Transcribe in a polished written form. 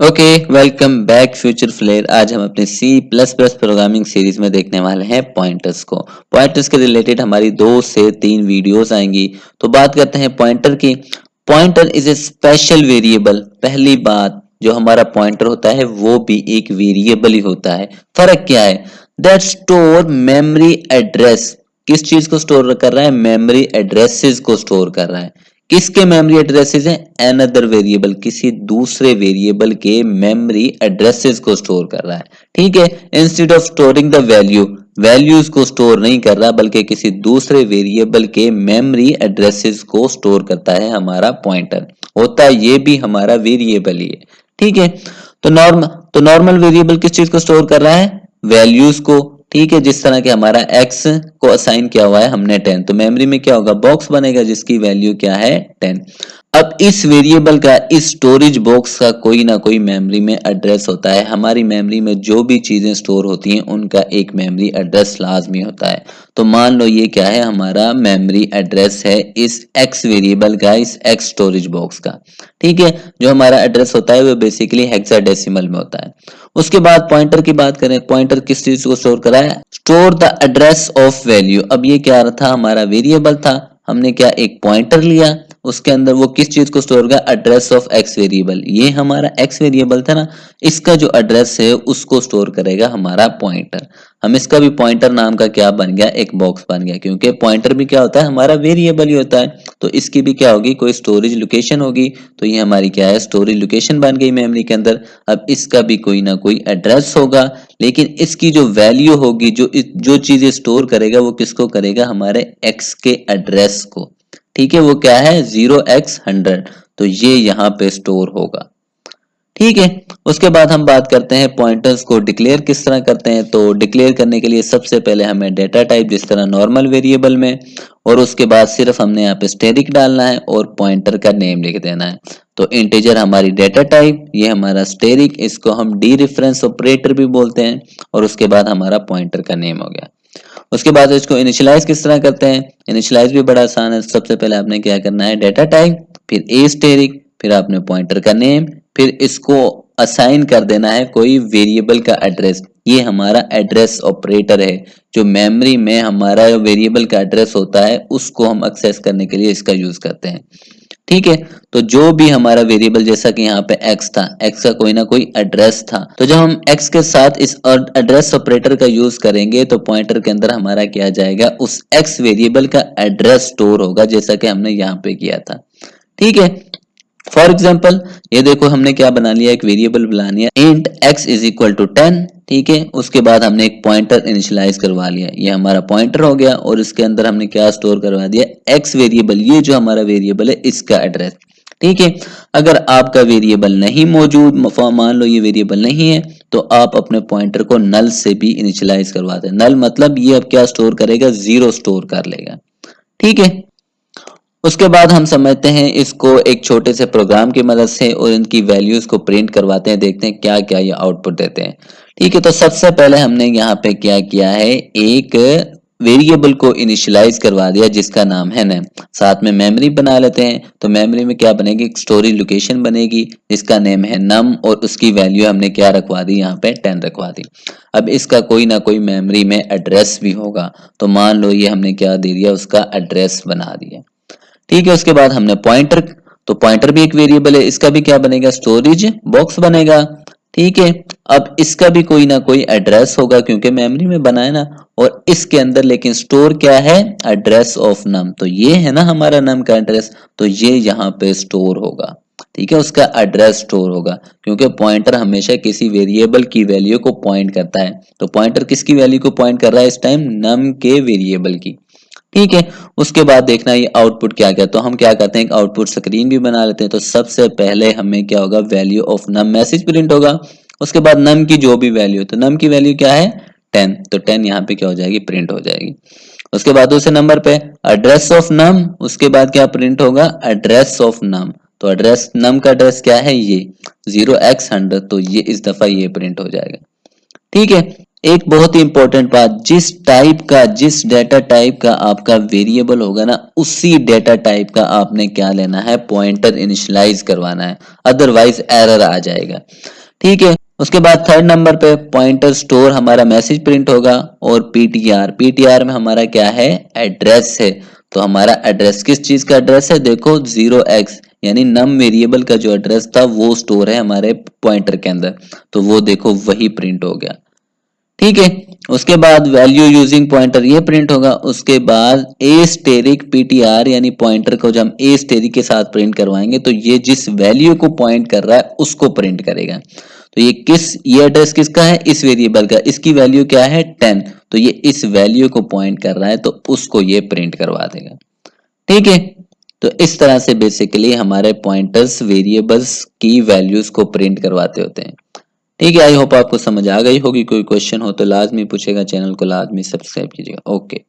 Okay, welcome back future flare. आज हम अपने C plus plus programming series में देखने वाले हैं पॉइंटर्स को। पॉइंटर्स के रिलेटेड हमारी 2 से 3 वीडियोस आएंगी। तो बात करते हैं पॉइंटर की। Pointer is a special variable. पहली बात, जो हमारा पॉइंटर होता है वो भी एक वेरिएबल ही होता है। फर्क क्या है? That store memory address. किस चीज को स्टोर कर रहा है? मेमोरी एड्रेसेस को स्टोर कर रहा है। किसके मेमोरी एड्रेसेस हैं? अनदर वेरिएबल, किसी दूसरे वेरिएबल के मेमोरी एड्रेसेस को स्टोर कर रहा है। ठीक है, instead of storing the values को स्टोर नहीं कर रहा, बल्कि किसी दूसरे वेरिएबल के मेमोरी एड्रेसेस को स्टोर करता है हमारा पॉइंटर। होता ये भी हमारा वेरिएबल ही है। ठीक है, तो नॉर्मल वेरिएबल किस चीज को स्टोर कर रहा है? वैल्यूज को। ठीक है, जिस तरह के हमारा x को असाइन किया हुआ है हमने 10, तो मेमोरी में क्या होगा? बॉक्स बनेगा जिसकी वैल्यू क्या है? 10। अब इस वेरिएबल का, इस स्टोरेज बॉक्स का कोई ना कोई मेमोरी में एड्रेस होता है। हमारी मेमोरी में जो भी चीजें स्टोर होती हैं उनका एक मेमोरी एड्रेस लाजमी होता है। तो मान लो ये क्या है? हमारा मेमोरी एड्रेस है इस x वेरिएबल का, इस x स्टोरेज बॉक्स का। ठीक है, जो हमारा एड्रेस होता है वो बेसिकली हेक्साडेसिमल में होता है। उसके बाद पॉइंटर की बात करें, पॉइंटर किस चीज को स्टोर करा है? Store the address of value. अब ये क्या था? हमारा वेरिएबल था, हमने क्या एक पॉइंटर लिया, उसके अंदर वो किस चीज को स्टोर किया? Address of x variable. ये हमारा एक्स वेरिएबल था ना, इसका जो एड्रेस है उसको स्टोर करेगा हमारा पॉइंटर। हम इसका भी पॉइंटर नाम का क्या बन गया? एक बॉक्स बन गया, क्योंकि पॉइंटर भी क्या होता है? हमारा वेरिएबल ही होता है। तो इसकी भी क्या होगी? कोई स्टोरेज लोकेशन होगी। तो ये हमारी क्या है? स्टोरेज लोकेशन बन गई मेमोरी के अंदर। अब इसका भी कोई ना कोई एड्रेस होगा, लेकिन इसकी जो वैल्यू होगी, जो चीजें स्टोर करेगा वो किसको करेगा? हमारे एक्स के एड्रेस को। ठीक है, वो क्या है? 0x100। तो ये यहाँ पे स्टोर होगा। ठीक है, उसके बाद हम बात करते हैं पॉइंटर्स को डिक्लेयर किस तरह करते हैं। तो डिक्लेयर करने के लिए सबसे पहले हमें डेटा टाइप, जिस तरह नॉर्मल वेरिएबल में, और उसके बाद सिर्फ हमने यहाँ पे स्टैटिक डालना है और पॉइंटर का नेम लिख देना है। तो इंटीजर हमारी डेटा टाइप, ये हमारा स्टैटिक, इसको हम डी रेफरेंस ऑपरेटर भी बोलते हैं, और उसके बाद हमारा पॉइंटर का नेम हो गया। उसके बाद इसको इनिशियलाइज किस तरह करते हैं? इनिशियलाइज भी बड़ा आसान है। सबसे पहले आपने क्या करना है? डेटा टाइप, फिर ए स्टेरिक, फिर आपने पॉइंटर का नेम, फिर इसको असाइन कर देना है कोई वेरिएबल का एड्रेस। ये हमारा एड्रेस ऑपरेटर है, जो मेमोरी में हमारा वेरिएबल का एड्रेस होता है उसको हम एक्सेस करने के लिए इसका यूज करते हैं। ठीक है, तो जो भी हमारा वेरिएबल, जैसा कि यहाँ पे x था, x का कोई ना कोई एड्रेस था, तो जब हम x के साथ इस एड्रेस ऑपरेटर का यूज करेंगे तो पॉइंटर के अंदर हमारा क्या जाएगा? उस x वेरिएबल का एड्रेस स्टोर होगा, जैसा कि हमने यहाँ पे किया था। ठीक है, फॉर एग्जाम्पल ये देखो, हमने क्या बना लिया? एक वेरिएबल बना लिया int x is equal to 10। ठीक है, उसके बाद हमने एक पॉइंटर इनिशियलाइज करवा लिया, ये हमारा पॉइंटर हो गया, और इसके अंदर हमने क्या स्टोर करवा दिया? x वेरिएबल, ये जो हमारा वेरिएबल है इसका एड्रेस। ठीक है, अगर आपका वेरिएबल नहीं मौजूद, मान लो ये वेरिएबल नहीं है, तो आप अपने पॉइंटर को नल से भी इनिशियलाइज करवाते हैं। नल मतलब ये अब क्या स्टोर करेगा? 0 स्टोर कर लेगा। ठीक है, उसके बाद हम समझते हैं इसको एक छोटे से प्रोग्राम की मदद से, और इनकी वैल्यूज को प्रिंट करवाते हैं, देखते हैं क्या क्या ये आउटपुट देते हैं। ठीक है, तो सबसे पहले हमने यहाँ पे क्या किया है? एक वेरिएबल को इनिशियलाइज करवा दिया जिसका नाम है नेम। साथ में मेमोरी बना लेते हैं, तो मेमोरी में क्या बनेगी? एक स्टोरेज लोकेशन बनेगी जिसका नेम है नम, और उसकी वैल्यू हमने क्या रखवा दी? यहाँ पे 10 रखवा दी। अब इसका कोई ना कोई मेमोरी में एड्रेस भी होगा, तो मान लो ये हमने क्या दे दिया? उसका एड्रेस बना दिया। ठीक है, उसके बाद हमने पॉइंटर, तो पॉइंटर भी एक वेरिएबल है, इसका भी क्या बनेगा? स्टोरेज बॉक्स बनेगा। ठीक है, अब इसका भी कोई ना कोई एड्रेस होगा, क्योंकि मेमोरी में बना है ना, और इसके अंदर लेकिन स्टोर क्या है? एड्रेस ऑफ नम। तो ये है ना हमारा नम का एड्रेस, तो ये यहाँ पे स्टोर होगा। ठीक है, उसका एड्रेस स्टोर होगा, क्योंकि पॉइंटर हमेशा किसी वेरिएबल की वैल्यू को पॉइंट करता है। तो पॉइंटर किसकी वैल्यू को पॉइंट कर रहा है इस टाइम? नम के वेरिएबल की। ठीक है, उसके बाद देखना ये आउटपुट क्या क्या। तो हम क्या करते हैं? एक आउटपुट स्क्रीन भी बना लेते हैं। तो सबसे पहले हमें क्या होगा? Value of num message print होगा। उसके बाद नम की जो भी वैल्यू, तो नम की वैल्यू क्या है? 10। तो 10 यहाँ पे क्या हो जाएगी? प्रिंट हो जाएगी। उसके बाद दूसरे नंबर पे एड्रेस ऑफ नम, उसके बाद क्या प्रिंट होगा? एड्रेस ऑफ नम। तो एड्रेस, नम का एड्रेस क्या है? ये 0x100, तो ये इस दफा ये प्रिंट हो जाएगा। ठीक है, एक बहुत ही इंपॉर्टेंट बात, जिस डेटा टाइप का आपका वेरिएबल होगा ना, उसी डेटा टाइप का आपने क्या लेना है, पॉइंटर इनिशियलाइज करवाना है, अदरवाइज एरर आ जाएगा। ठीक है। उसके बाद थर्ड नंबर पे पॉइंटर स्टोर हमारा मैसेज प्रिंट होगा, और पीटीआर में हमारा क्या है, एड्रेस है। तो हमारा एड्रेस किस चीज का एड्रेस है, देखो 0x, यानी नम वेरिएबल का जो एड्रेस था वो स्टोर है हमारे पॉइंटर के अंदर, तो वो देखो वही प्रिंट हो गया। ठीक है। उसके बाद वैल्यू यूजिंग पॉइंटर ये प्रिंट होगा। उसके बाद ए स्टेरिक पीटीआर, यानी पॉइंटर को जब हम ए स्टेरिक के साथ प्रिंट करवाएंगे तो ये जिस वैल्यू को पॉइंट कर रहा है उसको प्रिंट करेगा। तो ये एड्रेस किसका है, इस वेरिएबल का, इसकी वैल्यू क्या है 10, तो ये इस वैल्यू को पॉइंट कर रहा है तो उसको ये प्रिंट करवा देगा। ठीक है। तो इस तरह से बेसिकली हमारे पॉइंटर्स वेरिएबल्स की वैल्यूज को प्रिंट करवाते होते हैं। ठीक है, आई होप आपको समझ आ गई होगी। कोई क्वेश्चन हो तो लाजमी पूछेगा, चैनल को लाजमी सब्सक्राइब कीजिएगा। ओके।